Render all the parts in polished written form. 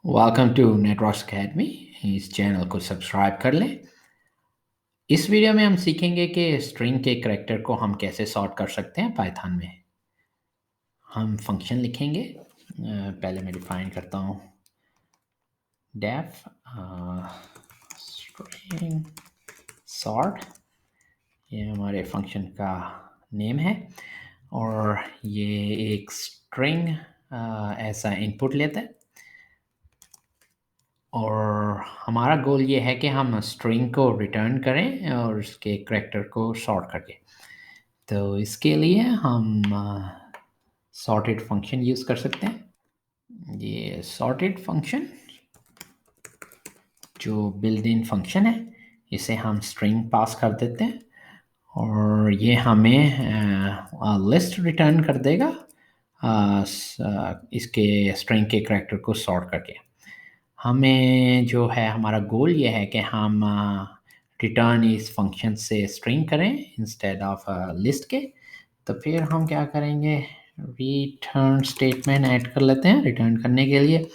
Welcome to networks academy. इस channel को subscribe कर लें। इस वीडियो में हम सीखेंगे कि स्ट्रिंग के करैक्टर को हम कैसे सॉर्ट कर सकते हैं पाइथन में। हम फंक्शन लिखेंगे। पहले मैं डिफाइन करता हूँ डेफ स्ट्रिंग सॉर्ट। ये हमारे फंक्शन का नेम है और ये एक स्ट्रिंग ऐसा इनपुट लेता है और हमारा गोल ये है कि हम स्ट्रिंग को रिटर्न करें और उसके करैक्टर को सॉर्ट करके। तो इसके लिए हम सॉर्टेड फंक्शन यूज़ कर सकते हैं। ये सॉर्टेड फंक्शन जो बिल्ट इन फंक्शन है, इसे हम स्ट्रिंग पास कर देते हैं और ये हमें लिस्ट रिटर्न कर देगा इसके स्ट्रिंग के करैक्टर को सॉर्ट करके। हमें जो है हमारा गोल ये है कि हम रिटर्न इस फंक्शन से स्ट्रिंग करें इंस्टेड ऑफ लिस्ट के। तो फिर हम क्या करेंगे, रिटर्न स्टेटमेंट ऐड कर लेते हैं रिटर्न करने के लिए।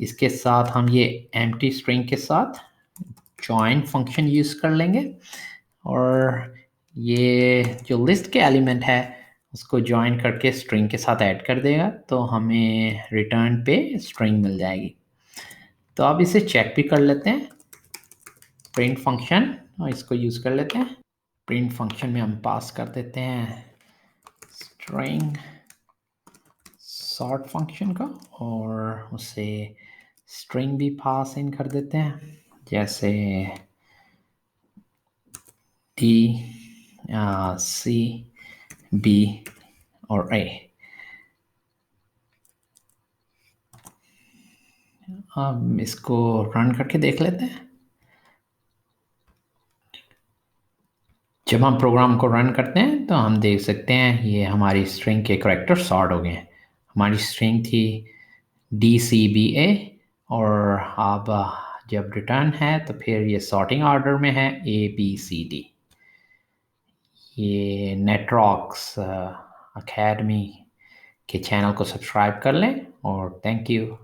इसके साथ हम ये एम्प्टी स्ट्रिंग के साथ जॉइन फंक्शन यूज़ कर लेंगे और ये जो लिस्ट के एलिमेंट है उसको जॉइन करके स्ट्रिंग के साथ ऐड कर देगा, तो हमें रिटर्न पे स्ट्रिंग मिल जाएगी। तो अब इसे चेक भी कर लेते हैं। प्रिंट फंक्शन और इसको यूज़ कर लेते हैं। प्रिंट फंक्शन में हम पास कर देते हैं स्ट्रिंग सॉर्ट फंक्शन का और उसे स्ट्रिंग भी पास इन कर देते हैं, जैसे टी सी बी और ए। अब इसको रन करके देख लेते हैं। जब हम प्रोग्राम को रन करते हैं तो हम देख सकते हैं ये हमारी स्ट्रिंग के करैक्टर सॉर्ट हो गए हैं। हमारी स्ट्रिंग थी DCBA और अब जब रिटर्न है तो फिर ये सॉर्टिंग ऑर्डर में है ABCD। ये नेटवर्क्स अकेडमी के चैनल को सब्सक्राइब कर लें और थैंक यू।